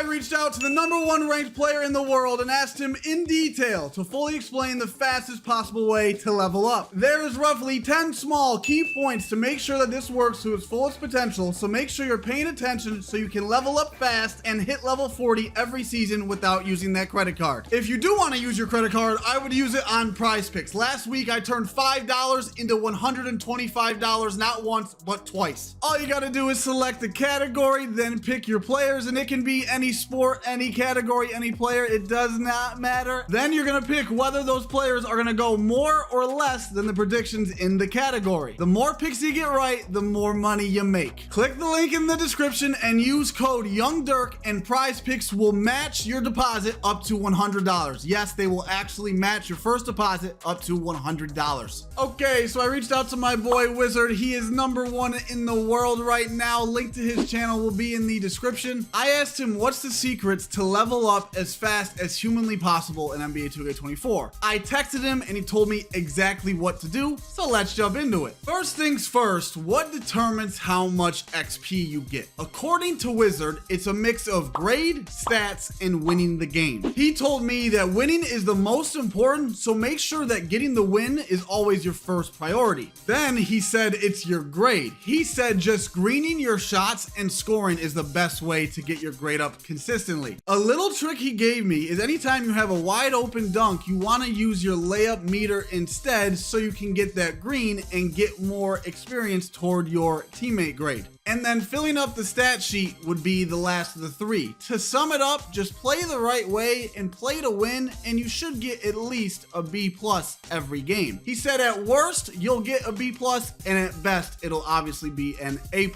reached out to the #1 ranked player in the world and asked him in detail to fully explain the fastest possible way to level up. There is roughly 10 small key points to make sure that this works to its fullest potential, so make sure you're paying attention so you can level up fast and hit level 40 every season without using that credit card. If you do want to use your credit card, I would use it on Prize Picks. Last week I turned $5 into $125, not once but twice. All you gotta do is select the category, then pick your players, and it can be any sport, any category, any player. It does not matter. Then you're gonna pick whether those players are gonna go more or less than the predictions in the category. The more picks you get right, the more money you make. Click the link in the description and use code YoungDirk, and Prize Picks will match your deposit up to $100. Yes, they will actually match your first deposit up to $100. Okay, so I reached out to my boy Wizard. He is #1 in the world right now. Link to his channel will be in the description. I asked him what's the secrets to level up as fast as humanly possible in NBA 2K24. I texted him and he told me exactly what to do, so let's jump into it. First things first, what determines how much XP you get? According to Wizard, it's a mix of grade, stats, and winning the game. He told me that winning is the most important, so make sure that getting the win is always your first priority. Then he said it's your grade. He said just greening your shots and scoring is the best way to get your grade up consistently. A little trick he gave me is anytime you have a wide open dunk, you want to use your layup meter instead so you can get that green and get more experience toward your teammate grade. And then filling up the stat sheet would be the last of the three. To sum it up, just play the right way and play to win, and you should get at least a B+ every game. He said at worst, you'll get a B+, and at best, it'll obviously be an A+.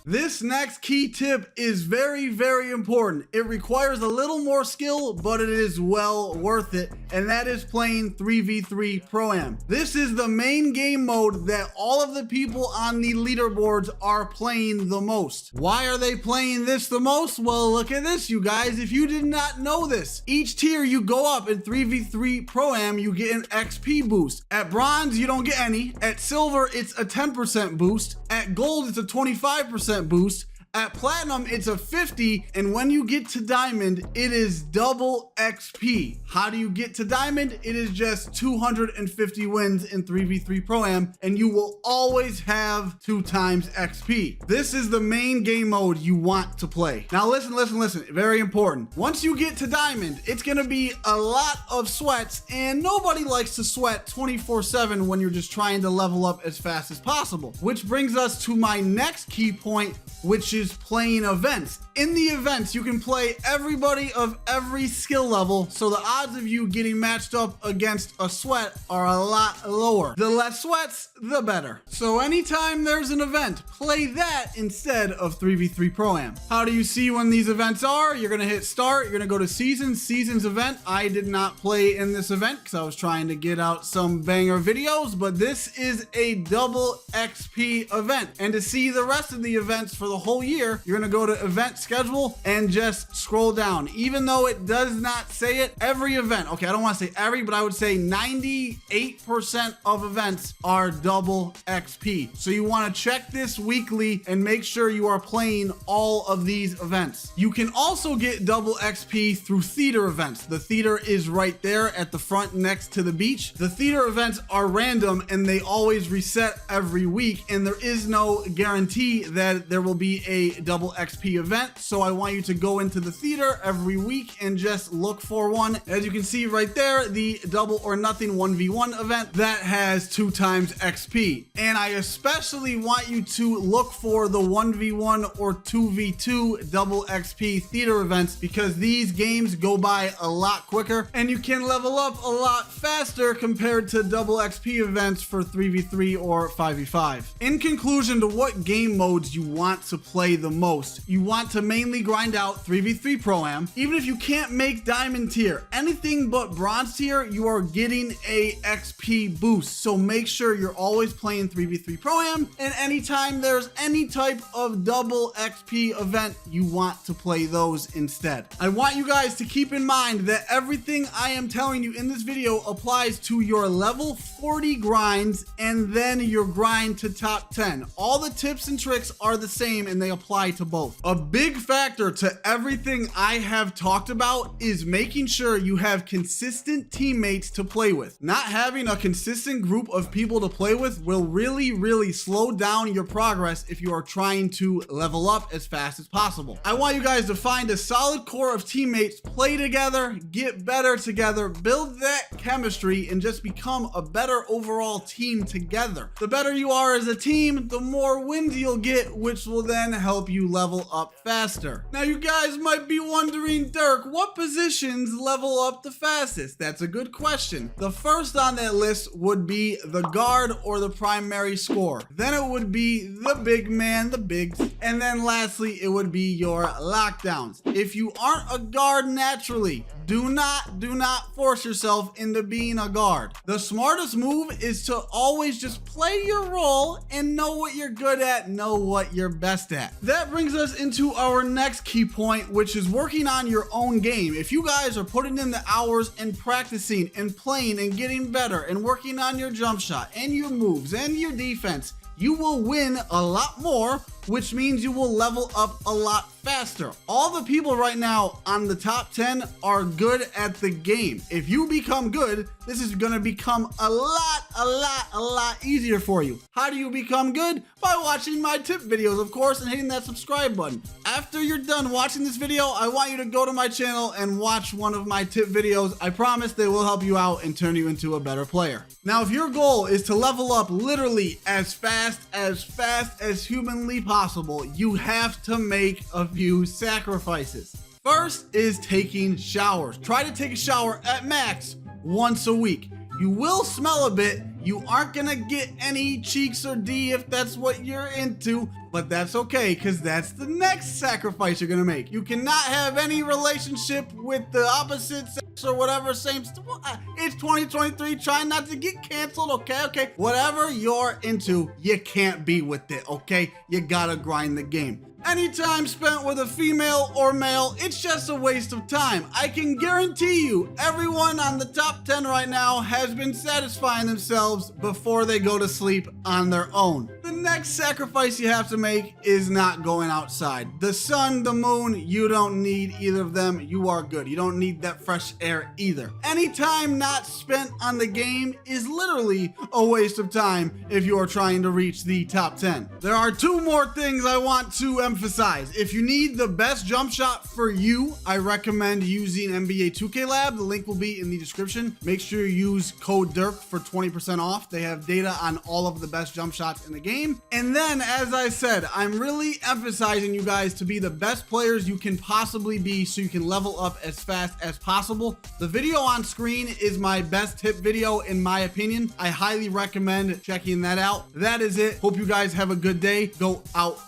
This next key tip is very, very important. It requires a little more skill, but it is well worth it, and that is playing 3v3 Pro-Am. This is the main game mode that all of the people on the leaderboards are playing the most. Why are they playing this the most? Well, look at this, you guys. If you did not know this, each tier you go up in 3v3 Pro-Am, you get an XP boost. At bronze, you don't get any. At silver, it's a 10% boost. At gold, it's a 25% boost. At platinum, it's a 50, and when you get to diamond, it is double XP. How do you get to diamond? It is just 250 wins in 3v3 Pro-Am, and you will always have 2 times XP. This is the main game mode you want to play. Now listen, very important. Once you get to diamond, it's gonna be a lot of sweats, and nobody likes to sweat 24/7 when you're just trying to level up as fast as possible. Which brings us to my next key point, which is playing events. In the events, you can play everybody of every skill level, so the odds of you getting matched up against a sweat are a lot lower. The less sweats, the better. So anytime there's an event, play that instead of 3v3 Pro-Am. How do you see when these events are? You're gonna hit start, you're gonna go to seasons event. I did not play in this event because I was trying to get out some banger videos, but this is a double XP event. And to see the rest of the events for the whole year, you're gonna go to event schedule and just scroll down. Even though it does not say it, every event, okay, I don't want to say every, but I would say 98% of events are double XP. So you want to check this weekly and make sure you are playing all of these events. You can also get double XP through theater events. The theater is right there at the front next to the beach. The theater events are random and they always reset every week, and there is no guarantee that there will be a double XP event. So I want you to go into the theater every week and just look for one. As you can see right there, the double or nothing 1v1 event that has 2 times XP. And I especially want you to look for the 1v1 or 2v2 double XP theater events, because these games go by a lot quicker and you can level up a lot faster compared to double XP events for 3v3 or 5v5. In conclusion to what game modes you want to play the most, you want to mainly grind out 3v3 Pro-Am. Even if you can't make diamond tier, anything but bronze tier, you are getting a XP boost. So make sure you're always playing 3v3 Pro-Am, and anytime there's any type of double XP event, you want to play those instead. I want you guys to keep in mind that everything I am telling you in this video applies to your level 40 grinds and then your grind to top 10. All the tips and tricks are the same and they apply to both. A big factor to everything I have talked about is making sure you have consistent teammates to play with. Not having a consistent group of people to play with will really slow down your progress if you are trying to level up as fast as possible. I want you guys to find a solid core of teammates, play together, get better together, build that chemistry, and just become a better overall team together. The better you are as a team, the more wins you'll get, which will then help you level up faster. Now you guys might be wondering, Dirk, what positions level up the fastest? That's a good question. The first on that list would be the guard or the primary scorer. Then it would be the big man, the bigs, and then lastly it would be your lockdowns. If you aren't a guard naturally, do not force yourself into being a guard. The smartest move is to always just play your role and know what you're good at, know what you're best at. That brings us into our next key point, which is working on your own game. If you guys are putting in the hours and practicing and playing and getting better and working on your jump shot and your moves and your defense, you will win a lot more, which means you will level up a lot faster. All the people right now on the top 10 are good at the game. If you become good, this is gonna become a lot easier for you. How do you become good? By watching my tip videos, of course, and hitting that subscribe button. After you're done watching this video, I want you to go to my channel and watch one of my tip videos. I promise they will help you out and turn you into a better player. Now, if your goal is to level up literally as fast as humanly possible, you have to make a few sacrifices. First is taking showers. Try to take a shower at max once a week. You will smell a bit. You aren't gonna get any cheeks or D if that's what you're into, but that's okay, because that's the next sacrifice you're gonna make. You cannot have any relationship with the opposite sex or whatever, it's 2023, try not to get canceled, okay? Whatever you're into, you can't be with it, okay? You gotta grind the game. Any time spent with a female or male, it's just a waste of time. I can guarantee you, everyone on the top 10 right now has been satisfying themselves before they go to sleep on their own. The next sacrifice you have to make is not going outside. The sun, the moon, you don't need either of them. You are good. You don't need that fresh air either. Any time not spent on the game is literally a waste of time if you are trying to reach the top 10. There are two more things I want to emphasize. If you need the best jump shot for you, I recommend using NBA 2K Lab. The link will be in the description. Make sure you use code DIRK for 20% off. They have data on all of the best jump shots in the game. And then, as I said, I'm really emphasizing you guys to be the best players you can possibly be so you can level up as fast as possible. The video on screen is my best tip video in my opinion. I highly recommend checking that out. That is it. Hope you guys have a good day. Go out.